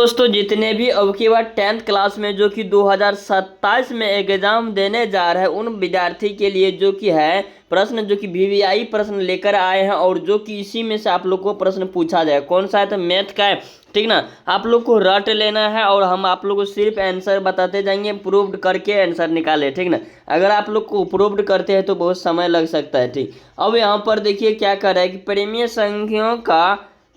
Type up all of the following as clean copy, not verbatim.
दोस्तों जितने भी अब की बार 10th क्लास में जो कि 2027 में एग्जाम देने जा रहे हैं उन विद्यार्थी के लिए जो कि है प्रश्न जो कि वीवीआई प्रश्न लेकर आए हैं और जो कि इसी में से आप लोग को प्रश्न पूछा जाए। कौन सा है? तो मैथ का है, ठीक ना। आप लोग को रट लेना है और हम आप लोग को सिर्फ आंसर बताते जाएंगे, प्रूव्ड करके आंसर निकाले, ठीक ना। अगर आप लोग को प्रूव्ड करते हैं तो बहुत समय लग सकता है, ठीक। अब यहाँ पर देखिए क्या कर रहा है कि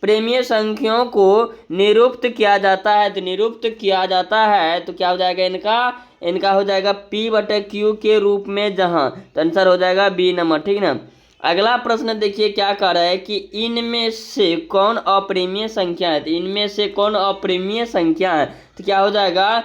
प्रेमीय संख्याओं को निरूपित किया जाता है। तो निरूपित किया जाता है तो क्या हो जाएगा इनका हो जाएगा P/Q के रूप में, जहां तो आंसर हो जाएगा बी नंबर, ठीक ना। अगला प्रश्न देखिए क्या कह रहा है कि इनमें से कौन अप्रिमेय संख्या है। तो इनमें से कौन अप्रिमेय संख्या है तो क्या हो जाएगा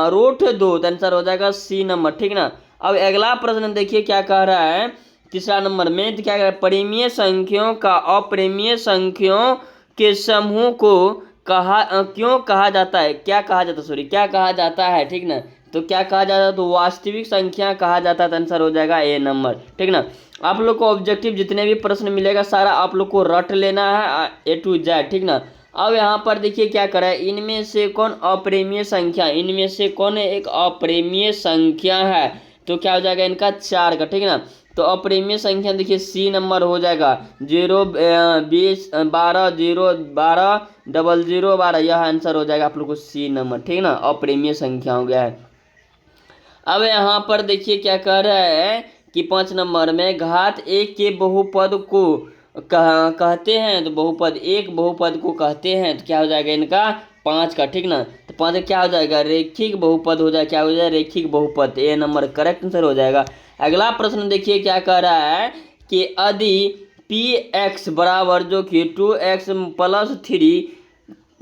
√2, तो आंसर हो जाएगा सी नंबर, ठीक ना। अब अगला प्रश्न देखिए क्या कह रहा है तीसरा नंबर में, तो क्या कह रहा है परिमेय संख्याओं का अप्रिमेय संख्याओं के समूह को क्यों कहा जाता है, क्या कहा जाता है, सॉरी क्या कहा जाता है, ठीक ना। तो क्या कहा जाता है तो वास्तविक संख्या कहा जाता है, तो आंसर हो जाएगा ए नंबर, ठीक ना। आप लोग को ऑब्जेक्टिव जितने भी प्रश्न मिलेगा सारा आप लोग को रट लेना है A to Z, ठीक ना। अब यहाँ पर देखिए क्या करा है इनमें से कौन अप्रिमेय संख्या, इनमें से कौन एक अप्रिमेय संख्या है तो क्या हो जाएगा इनका 4 का, ठीक ना। तो अप्रिमेय संख्या देखिए सी नंबर हो जाएगा 0 20 12 0 12 00 12, यह आंसर हो जाएगा आप लोग को सी नंबर, ठीक ना। अप्रिमेय संख्या हो गया है। अब यहाँ पर देखिए क्या कह रहा है कि 5 नंबर में घात 1 के बहुपद को कहते हैं। तो बहुपद एक बहुपद को कहते हैं तो क्या हो जाएगा इनका 5 का, ठीक ना। तो 5 क्या हो जाएगा रेखिक बहुपद हो जाएगा, क्या हो जाएगा रेखिक बहुपद, ए नंबर करेक्ट आंसर हो जाएगा। अगला प्रश्न देखिए क्या कह रहा है कि यदि px बराबर जो कि 2x +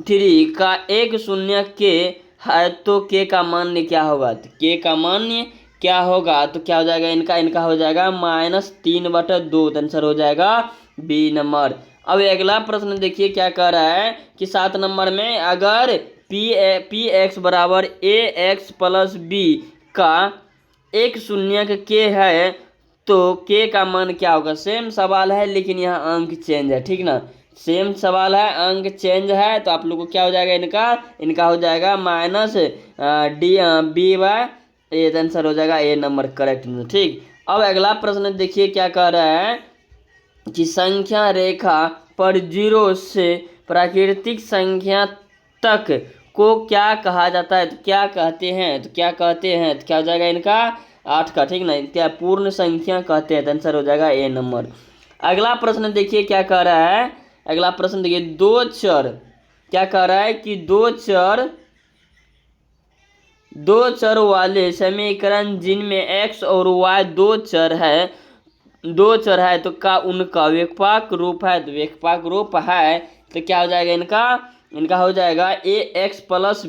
3 का एक शून्य के है तो k का मान क्या होगा। तो k का मान क्या होगा तो क्या हो जाएगा इनका हो जाएगा -3/2, तो आंसर हो जाएगा बी नंबर। अब अगला प्रश्न देखिए क्या कह रहा है कि 7 नंबर में अगर px बराबर ax + b का एक शून्य के है तो k का मान क्या होगा। सेम सवाल है लेकिन यहाँ अंक चेंज है, ठीक ना। सेम सवाल है अंक चेंज है तो आप लोग को क्या हो जाएगा इनका हो जाएगा -d/b/a, आंसर हो जाएगा ए नंबर करेक्ट, ठीक। अब अगला प्रश्न देखिए क्या कह रहा है कि संख्या रेखा पर 0 से प्राकृतिक संख्या तक को क्या कहा जाता है। तो क्या कहते हैं तो क्या हो जाएगा इनका 8 का, ठीक ना। क्या पूर्ण संख्या कहते हैं, तो आंसर हो जाएगा ए नंबर। अगला प्रश्न देखिए क्या कह रहा है, अगला प्रश्न देखिए दो चर क्या कह रहा है कि दो चर वाले समीकरण जिनमें x और y दो चर है तो का उनका व्यापक रूप है। तो व्यापक रूप है तो क्या हो जाएगा इनका हो जाएगा ax + by + c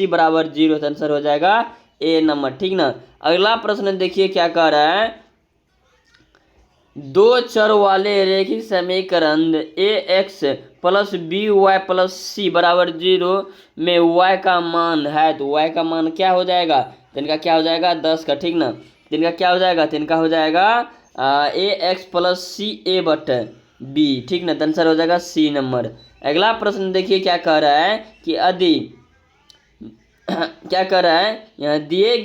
= 0, तो आंसर हो जाएगा ए नंबर, ठीक ना। अगला प्रश्न देखिए क्या कह रहा है दो चर वाले रैखिक समीकरण ax + by + c = 0 में y का मान है। तो y का मान क्या हो जाएगा तो इनका क्या हो जाएगा 10 का, ठीक ना। तो इनका क्या हो जाएगा तो इनका हो जाएगा ax + c/b, ठीक ना। तो आंसर हो जाएगा सी नंबर। अगला प्रश्न देखिए क्या कह रहा है कि यदि क्या कर रहा है यहाँ दिए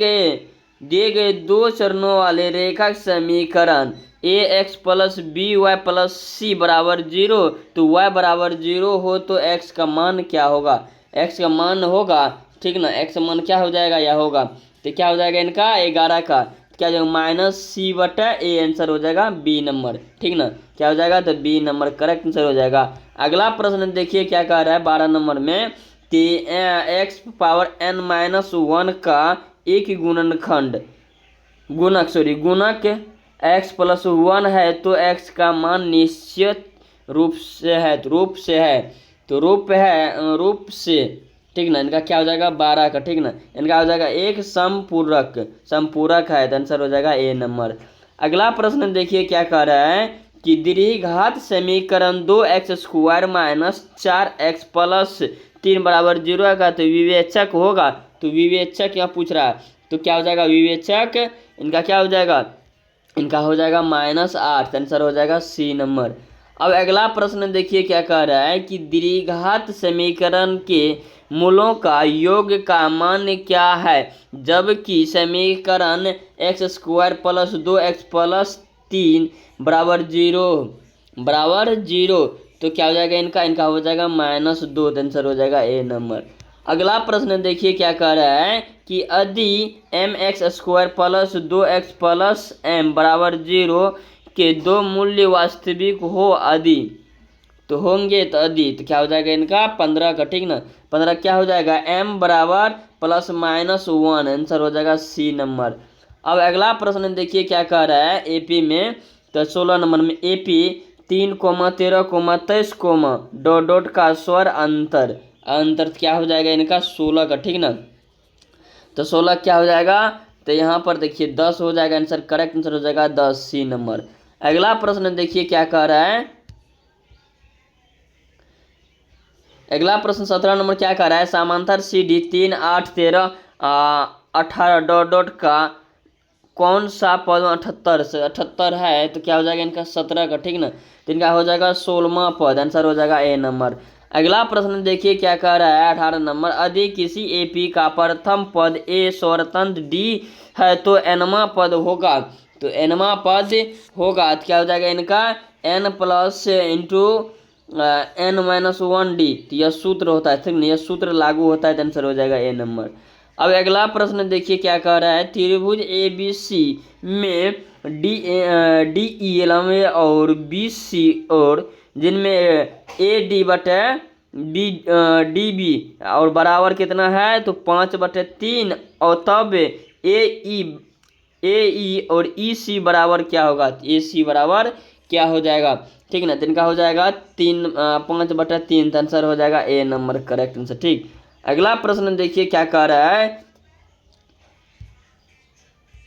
गए दो चरणों वाले रेखा समीकरण ax + by + c = 0 तो y = 0 हो तो x का मान क्या होगा, x का मान होगा, ठीक ना। x का मान क्या हो जाएगा यह होगा तो क्या हो जाएगा इनका 11 का, क्या हो जाएगा -c/a, आंसर हो जाएगा बी नंबर, ठीक ना। क्या हो जाएगा तो बी नंबर करेक्ट आंसर हो जाएगा। अगला प्रश्न देखिए क्या कह रहा है 12 नंबर में कि x⁻n-1 का एक गुणक x + 1 है तो x का मान निश्चित रूप से, ठीक ना। इनका क्या हो जाएगा 12 का, ठीक ना। इनका हो जाएगा एक समपूरक है, तो आंसर हो जाएगा ए नंबर। अगला प्रश्न देखिए क्या कह रहा है कि द्विघात समीकरण 2x² - 4x + 3 = 0 का तो विवेचक होगा। तो विवेचक यहाँ पूछ रहा है तो क्या हो जाएगा विवेचक इनका क्या हो जाएगा इनका हो जाएगा -8, आंसर हो जाएगा सी नंबर। अब अगला प्रश्न देखिए क्या कह रहा है कि द्विघात समीकरण के मूलों का योग का मान क्या है, जबकि समीकरण x square plus 2x plus 3 बराबर जीरो। तो क्या हो जाएगा इनका हो जाएगा -2। आंसर हो जाएगा ए नंबर। अगला प्रश्न देखिए क्या कह रहा है कि यदि mx² plus 2x plus m बराबर 0 के दो मूल्य वास्तविक हो यदि, तो होंगे तो यदि, तो क्या हो जाएगा इनका 15 का, ठीक ना। 15 क्या हो जाएगा m बराबर प्लस माइनस 1। आंसर हो जाएगा सी नंबर। अब अगला प्रश्न देखिए क्या कह रहा है एपी में, तो 16 नंबर में एपी 3, 13, 23, डॉट का स्वर अंतर क्या हो जाएगा इनका 16 का, ठीक ना। तो 16 क्या हो जाएगा, तो यहाँ पर देखिए 10 हो जाएगा आंसर। करेक्ट आंसर हो जाएगा 10 सी नंबर। अगला प्रश्न देखिए क्या कह रहा है, अगला प्रश्न 17 नंबर क्या कह रहा है, समांतर CD 3, 8, 13, 18 डॉट का कौन सा पद 78 से 78 है, तो क्या हो जाएगा इनका 17 का, ठीक ना। तो इनका हो जाएगा 16वां पद। आंसर हो जाएगा ए नंबर। अगला प्रश्न देखिए क्या कह रहा है 18 नंबर, यदि किसी एपी का प्रथम पद ए स्वतंत्र डी है तो एनवा पद होगा, तो एनवा पद होगा तो क्या हो जाएगा इनका n plus into n-1 D. तो यह सूत्र होता है, ठीक ना, यह सूत्र लागू होता है। तो आंसर हो जाएगा ए नंबर। अब अगला प्रश्न देखिए क्या कह रहा है, त्रिभुज ए बी सी में डी ई लंबे और बी सी और जिनमें ए डी बटे बी डी बी और बराबर कितना है, तो 5/3 और तब ए ई और ई सी बराबर क्या होगा, ए सी बराबर क्या हो जाएगा, ठीक ना। तो इनका हो जाएगा 5/3। आंसर हो जाएगा ए नंबर करेक्ट आंसर, ठीक। अगला प्रश्न देखिए क्या कह रहा है,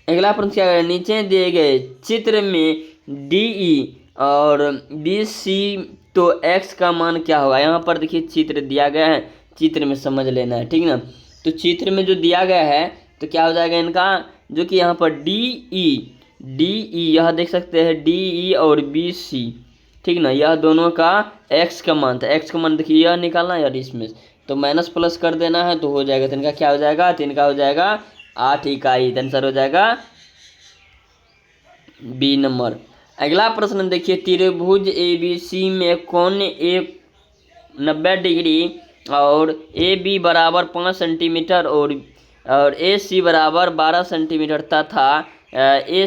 अगला प्रश्न क्या है, नीचे दिए गए चित्र में डीई और बी सी तो एक्स का मान क्या होगा। यहाँ पर देखिए चित्र दिया गया है, चित्र में समझ लेना है, ठीक ना। तो चित्र में जो दिया गया है तो क्या हो जाएगा इनका, जो कि यहाँ पर डीई यह देख सकते हैं डीई और बी सी, ठीक ना, यह दोनों का एक्स का मान था। एक्स का मान देखिए यह निकालना है और इसमें तो माइनस प्लस कर देना है तो हो जाएगा। तो इनका क्या हो जाएगा, तो इनका हो जाएगा 8 इकाई। आंसर हो जाएगा बी नंबर। अगला प्रश्न देखिए, त्रिभुज ए बी सी में कोण 90 डिग्री और ए बी बराबर 5 सेंटीमीटर और ए सी बराबर 12 सेंटीमीटर तथा ए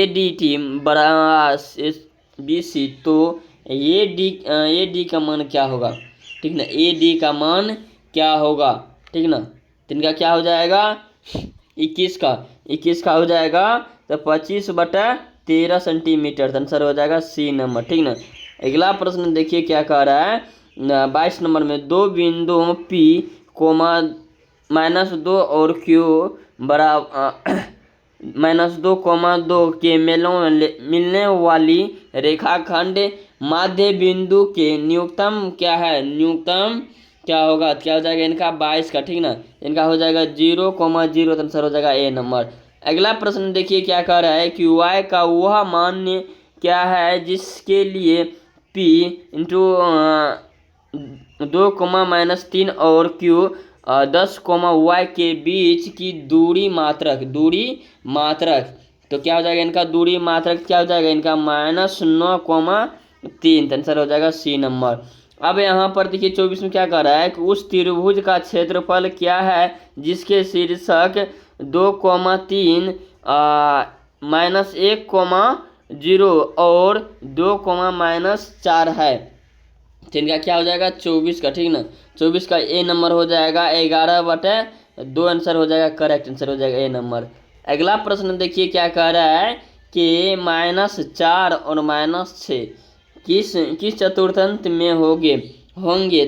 डी टी बराबर बी सी, तो ए डी का मान क्या होगा, ठीक ना। ए डी का मान क्या होगा, ठीक ना। तो इनका क्या हो जाएगा 21 का हो जाएगा, तो 25/13 सेंटीमीटर। आंसर हो जाएगा सी नंबर, ठीक ना। अगला प्रश्न देखिए क्या कह रहा है 22 नंबर में, दो बिंदुओं P, -2 और Q बराबर -2, के मिलने वाली रेखाखंड माध्य बिंदु के न्यूनतम क्या है, न्यूनतम क्या होगा, क्या हो जाएगा इनका 22 का, ठीक ना। इनका हो जाएगा 0,0। आंसर हो जाएगा ए नंबर। अगला प्रश्न देखिए क्या कह रहा है कि y का वह मान क्या है जिसके लिए p इंटू 2,-3 और q 10, y के बीच की दूरी मात्रक। तो क्या हो जाएगा इनका दूरी मात्रक क्या हो जाएगा इनका -9,3। आंसर हो जाएगा सी नंबर। अब यहाँ पर देखिए 24 में क्या कह रहा है कि उस त्रिभुज का क्षेत्रफल क्या है जिसके शीर्षक 2,3 -1,0 और 2,-4 है। तो इनका क्या हो जाएगा 24 का, ठीक ना। 24 का ए नंबर हो जाएगा 11/2। आंसर हो जाएगा करेक्ट आंसर हो जाएगा ए नंबर। अगला प्रश्न देखिए क्या कह रहा है कि -4 और -6 किस चतुर्थांश में होंगे,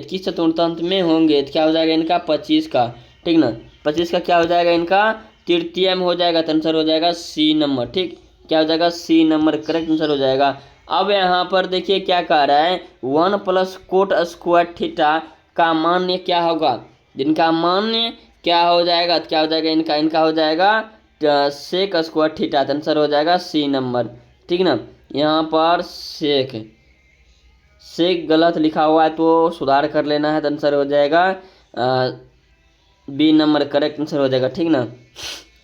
किस चतुर्थांश में होंगे, तो क्या हो जाएगा इनका 25 का, ठीक ना। 25 का क्या हो जाएगा इनका तृतीय में हो जाएगा। तो आंसर हो जाएगा सी नंबर, ठीक। क्या हो जाएगा सी नंबर करेक्ट आंसर हो जाएगा। अब यहाँ पर देखिए क्या कह रहा है 1 + cot² थीटा का मान क्या होगा, जिनका मान क्या हो जाएगा, तो क्या हो जाएगा इनका हो जाएगा sec² थीटा। आंसर हो जाएगा सी नंबर, ठीक ना। यहाँ पर शेख शेख गलत लिखा हुआ है तो सुधार कर लेना है, तो आंसर हो जाएगा बी नंबर करेक्ट आंसर हो जाएगा, ठीक ना।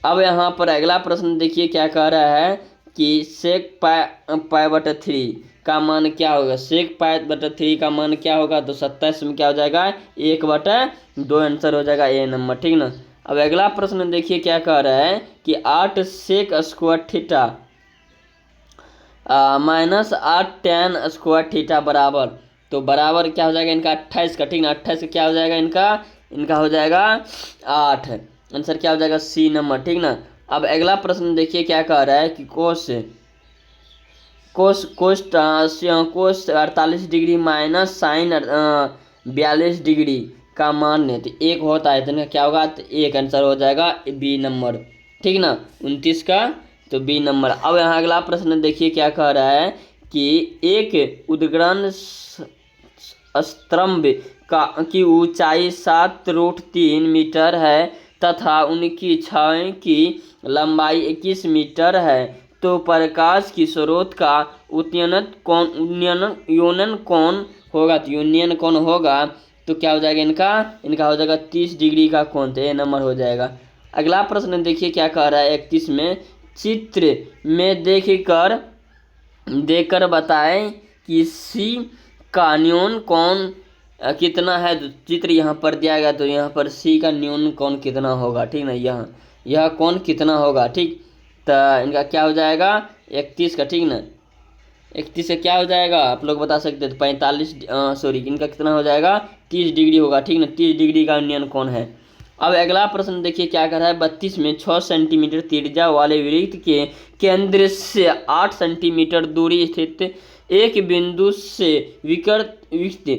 अब यहाँ पर अगला प्रश्न देखिए क्या कह रहा है कि सेक पाई बटा 3 का मान क्या होगा। सेक पाई बटा 3 का मान क्या होगा, तो 27 में क्या हो जाएगा 1/2 आंसर हो जाएगा ए नंबर, ठीक ना। अब अगला प्रश्न देखिए क्या कह रहा है कि 8 sec square theta minus 8 tan square theta बराबर, तो बराबर क्या हो जाएगा इनका 28 का, ठीक ना। 28 क्या हो जाएगा इनका हो जाएगा 8, आंसर क्या हो जाएगा सी नंबर, ठीक ना। अब अगला प्रश्न देखिए क्या कह रहा है कि कोस कोस 48 डिग्री माइनस साइन 42 डिग्री का मान है, तो एक होता है, तो इनका क्या होगा, तो एक आंसर हो जाएगा बी नंबर, ठीक ना। 29 का तो बी नंबर। अब यहाँ अगला प्रश्न देखिए क्या कह रहा है कि एक उद्गरण स्तंभ की ऊंचाई 7√3 मीटर है तथा उनकी छाया की लंबाई 21 मीटर है, तो प्रकाश की स्रोत का यूनियन कोण होगा, तो यूनियन कोण होगा तो क्या हो जाएगा इनका हो जाएगा 30 डिग्री का कोण, तो ए नंबर हो जाएगा। अगला प्रश्न देखिए क्या कह रहा है 31 में, चित्र में देखकर बताएं कि सी का न्यून कोण कितना है। तो चित्र यहाँ पर दिया गया, तो यहाँ पर सी का न्यून कोण कितना होगा, ठीक ना। यह कोण कितना होगा, ठीक, तो इनका क्या हो जाएगा 31 का, ठीक ना। 31 का क्या हो जाएगा आप लोग बता सकते हैं, तो 45 सॉरी इनका कितना हो जाएगा 30 डिग्री होगा, ठीक ना। 30 डिग्री का न्यून कोण है। अब अगला प्रश्न देखिए क्या कर रहा है 32 में, 6 सेंटीमीटर त्रिज्या वाले वृत्त के केंद्र से 8 सेंटीमीटर दूरी स्थित एक बिंदु से वृत्त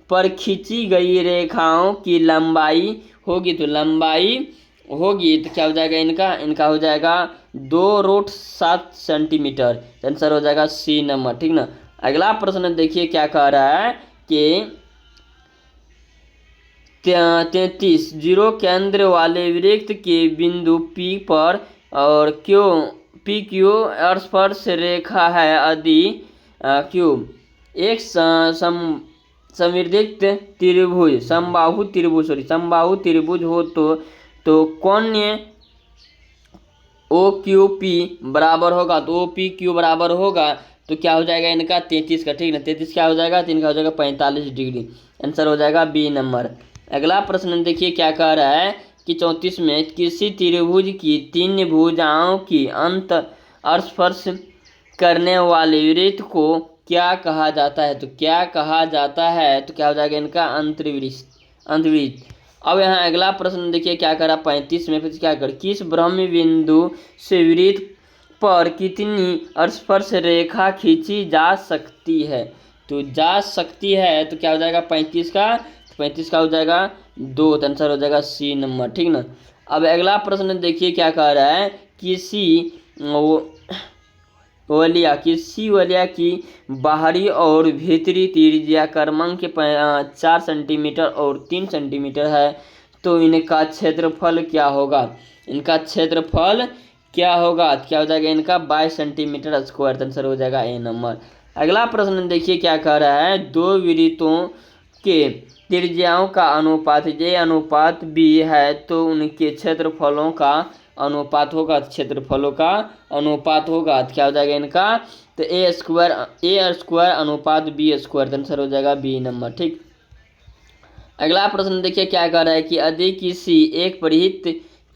पर खींची गई रेखाओं की लंबाई होगी, तो लंबाई होगी तो क्या हो जाएगा इनका हो जाएगा 2√7 सेंटीमीटर, आंसर हो जाएगा सी नंबर, ठीक ना। अगला प्रश्न देखिए क्या कह रहा है कि 33 जीरो केंद्र वाले वृत्त के बिंदु P पर और पी क्यू स्पर्श रेखा है यदि क्यू एक समविकृत त्रिभुज समबाहु त्रिभुज हो तो कोणीय ओ क्यू पी बराबर होगा, तो ओ पी क्यू बराबर होगा तो क्या हो जाएगा इनका 33 का, ठीक ना। 33 क्या हो जाएगा, तो इनका हो जाएगा 45 डिग्री, आंसर हो जाएगा बी नंबर। अगला प्रश्न देखिए क्या कह रहा है कि 34 में किसी त्रिभुज की 3 भुजाओं की अंत स्पर्श करने वाले वृत्त को क्या कहा जाता है, तो क्या कहा जाता है, तो क्या हो जाएगा इनका अंतवृत्त। अब यहाँ अगला प्रश्न देखिए क्या करा 35 में, फिर क्या कर किस ब्रह्म बिंदु से वृत्त पर कितनी स्पर्श रेखा खींची जा सकती है, तो जा सकती है तो क्या हो जाएगा 35 का, तो 35 का हो जाएगा 2, तो आंसर हो जाएगा सी नंबर, ठीक ना। अब अगला प्रश्न देखिए क्या कह रहा है किसी वलिया की बाहरी और भीतरी त्रिज्या क्रमांक 4 सेंटीमीटर और 3 सेंटीमीटर है, तो इनका क्षेत्रफल क्या होगा, इनका क्षेत्रफल क्या होगा, क्या हो जाएगा इनका 22 सेंटीमीटर स्क्वायर, आंसर हो जाएगा ए नंबर। अगला प्रश्न देखिए क्या कह रहा है दो वृत्तों के त्रिज्याओं का अनुपात ए अनुपात बी है, तो उनके क्षेत्रफलों का अनुपात होगा, क्षेत्रफलों का अनुपात होगा, तो क्या हो जाएगा इनका, तो ए स्क्वायर अनुपात बी स्क्वायर, आंसर हो जाएगा बी नंबर, ठीक। अगला प्रश्न देखिए क्या कह रहा है कि यदि किसी एक परिवृत्त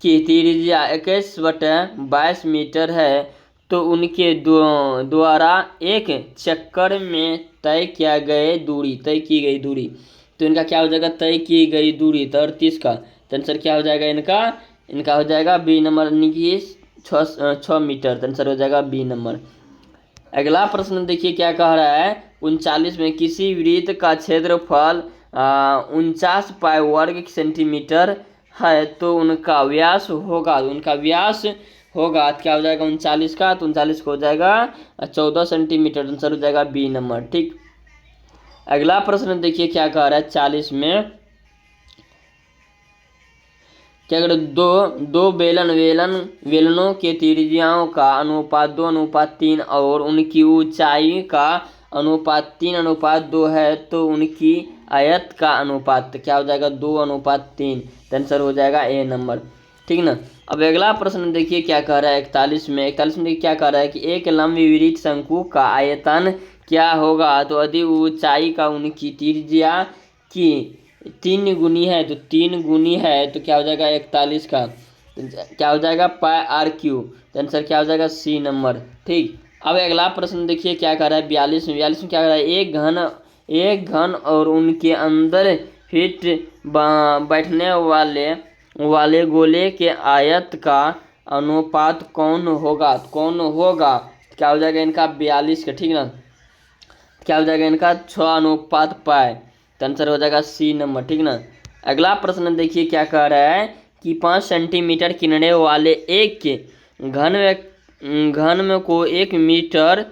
की त्रिज्या 21/22 मीटर है तो उनके द्वारा एक चक्कर में तय की गई दूरी, तो इनका क्या हो जाएगा तय की गई दूरी, तो 38 का, तो आंसर क्या हो जाएगा इनका हो जाएगा बी नंबर, 6 मीटर, तो आंसर हो जाएगा बी नंबर। अगला प्रश्न देखिए क्या कह रहा है 39 में किसी वृत्त का क्षेत्रफल 49 पाई वर्ग सेंटीमीटर है, तो उनका व्यास होगा तो क्या हो जाएगा 39 का, तो 39 को हो जाएगा 14 सेंटीमीटर, आंसर हो जाएगा बी नंबर, ठीक। अगला प्रश्न देखिए क्या कह रहा है 40 में क्या करो, दो दो बेलनों के त्रिज्याओं का अनुपात 2:3 और उनकी ऊंचाई का अनुपात 3:2 है, तो उनकी आयत का अनुपात क्या हो जाएगा, 2:3। तो आंसर हो जाएगा ए नंबर, ठीक ना। अब अगला प्रश्न देखिए क्या कह रहा है 41 में। 41 में देखिए क्या कह रहा है कि एक लंबविवृत्त शंकु का आयतन क्या होगा, तो यदि ऊंचाई का उनकी त्रिज्या की 3 गुनी है, तो 3 गुनी है तो क्या हो जाएगा 41 का, तो क्या हो जाएगा पाई आर क्यू। तो आंसर क्या हो जाएगा सी नंबर, ठीक। अब अगला प्रश्न देखिए क्या कर रहा है 42 में। 42 में क्या कर रहा है, एक घन और उनके अंदर फिट बैठने वाले गोले के आयत का अनुपात कौन होगा, क्या हो जाएगा इनका 42 का, ठीक ना। क्या हो जाएगा इनका 6:5। तो आंसर हो जाएगा सी नंबर, ठीक ना। अगला प्रश्न देखिए क्या कह रहा है कि 5 सेंटीमीटर किनारे वाले एक के घन में को 1 मीटर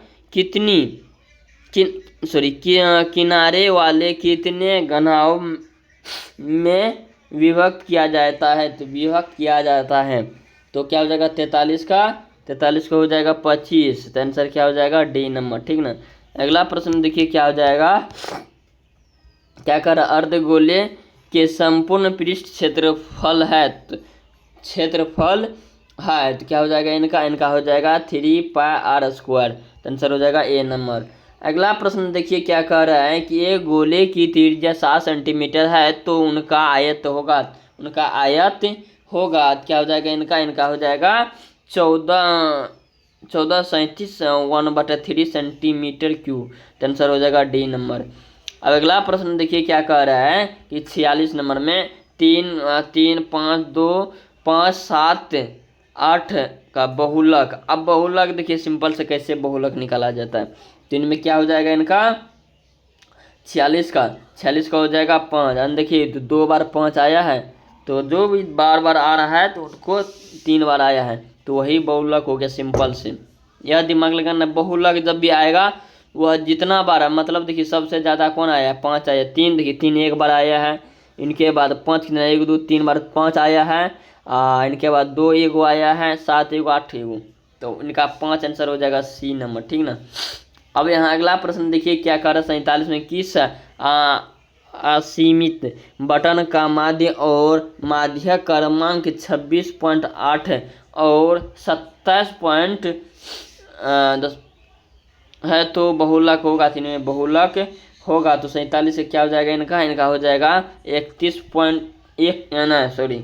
किनारे वाले कितने घनाभ में विभक्त किया जाता है, तो विभक्त किया जाता है, तो क्या हो जाएगा 43 का, 43 का हो जाएगा 25। तो आंसर क्या हो जाएगा डी नंबर, ठीक ना। अगला प्रश्न देखिए क्या हो जाएगा, क्या कर अर्धगोले के संपूर्ण पृष्ठ क्षेत्रफल है, तो क्या हो जाएगा इनका हो जाएगा 3πr²। तो आंसर हो जाएगा ए नंबर। अगला प्रश्न देखिए क्या कह रहा है कि एक गोले की त्रिज्या 7 सेंटीमीटर है, तो उनका आयत होगा क्या हो जाएगा इनका हो जाएगा 1437 1/3 सेंटीमीटर क्यूब। तो आंसर हो जाएगा डी नंबर। अब अगला प्रश्न देखिए क्या कह रहा है कि 46 नंबर में 3 5 2 5 7 8 का बहुलक। अब बहुलक देखिए सिंपल से कैसे बहुलक निकाला जाता है, तो इनमें क्या हो जाएगा इनका 46 का हो जाएगा 5। देखिए तो 2 बार 5 आया है, तो जो भी बार बार आ रहा है तो उसको 3 बार आया है, तो वही बहुलक हो गया सिंपल से। यह दिमाग लगाना, बहुलक जब भी आएगा वह जितना बार है, मतलब देखिए सबसे ज़्यादा कौन आया है 5 आया, 3 देखिए 3 एक बार आया है, इनके बाद 5 कितना 1 2 3 बार 5 आया है, इनके बाद 2 1 आया है, 7 1 8 1, तो इनका 5 आंसर हो जाएगा सी नंबर, ठीक ना। अब यहाँ अगला प्रश्न देखिए क्या कर रहा है 47 में, किस असीमित बटन का माध्य क्रमांक 26.8 और 27.10 है, तो बहुलक होगा, तीनों में बहुलक होगा, तो 47 से क्या हो जाएगा इनका हो जाएगा 31.1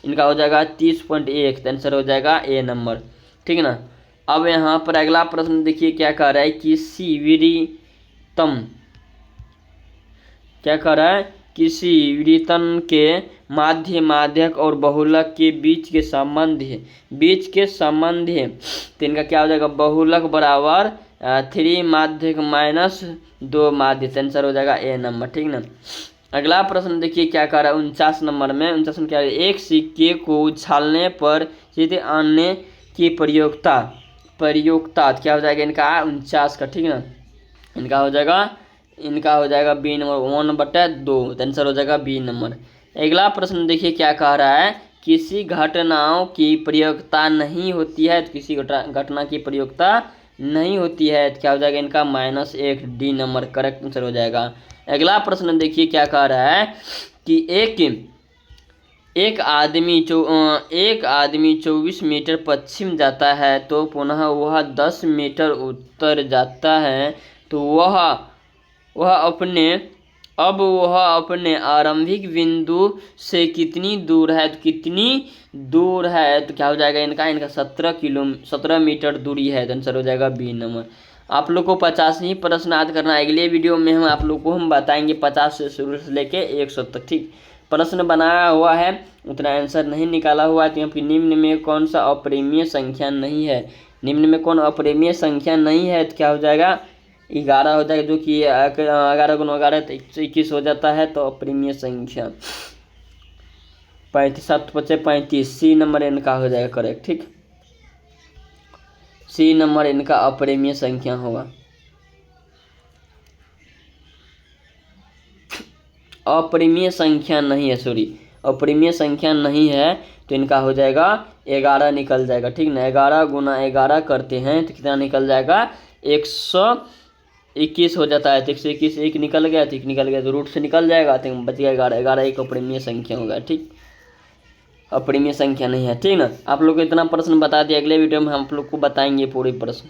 इनका हो जाएगा 30.1। आंसर हो जाएगा ए नंबर, ठीक ना। अब यहाँ पर अगला प्रश्न देखिए क्या कह रहा है, किसी वृत्तन के माध्यक और बहुलक के बीच के संबंध है, तो इनका क्या हो जाएगा बहुलक बराबर 3 माध्यक माइनस 2 माध्यक। आंसर हो जाएगा ए नंबर, ठीक ना। अगला प्रश्न देखिए क्या कह रहा है 49 नंबर में। 49 में क्या है, एक सिक्के को उछालने पर सीधे आने की प्रयोक्ता क्या हो जाएगा इनका 49 का, ठीक ना। इनका हो जाएगा बी नंबर 1/2। आंसर हो जाएगा बी नंबर। अगला प्रश्न देखिए क्या कह रहा है, किसी घटनाओं की प्रयोक्ता नहीं होती है, तो किसी घटना की प्रयोक्ता नहीं होती है, तो क्या हो जाएगा इनका -1 डी नंबर करेक्ट आंसर हो जाएगा। अगला प्रश्न देखिए क्या कह रहा है कि एक आदमी 24 मीटर पश्चिम जाता है, तो पुनः वह 10 मीटर उत्तर जाता है, तो वह अपने आरंभिक बिंदु से कितनी दूर है, तो क्या हो जाएगा इनका 17 मीटर दूरी है। तो आंसर हो जाएगा बी नंबर। आप लोग को 50 ही प्रश्न याद करना है। अगले वीडियो में आप लोग को बताएंगे 50 से शुरू से लेके 100 तक, ठीक। प्रश्न बनाया हुआ है, उतना आंसर नहीं निकाला हुआ है, तो यहाँ निम्न में कौन सा अपरिमेय संख्या नहीं है, निम्न में कौन अपरिमेय संख्या नहीं है, तो क्या हो जाएगा 11 हो जाएगा, जो कि 11 गुना 11 तो 21 हो जाता है, तो अपरिमेय संख्या 35 7 बचे 35 सी नंबर इनका हो जाएगा करेक्ट, ठीक। सी नंबर इनका अपरिमेय संख्या होगा। अपरिमेय संख्या नहीं है, अपरिमेय संख्या नहीं है तो इनका हो जाएगा 11 निकल जाएगा, ठीक ना। 11 गुना 11 करते हैं तो कितना निकल जाएगा, 121 हो जाता है। तो 121 एक निकल गया, तो एक निकल गया तो रूट से निकल जाएगा, तो बच गया 11। 11 एक अपरिमेय संख्या होगा, ठीक, अपरिमेय संख्या नहीं है, ठीक ना। आप लोग को इतना प्रश्न बता दिया, अगले वीडियो में हम लोग को बताएंगे पूरे प्रश्न।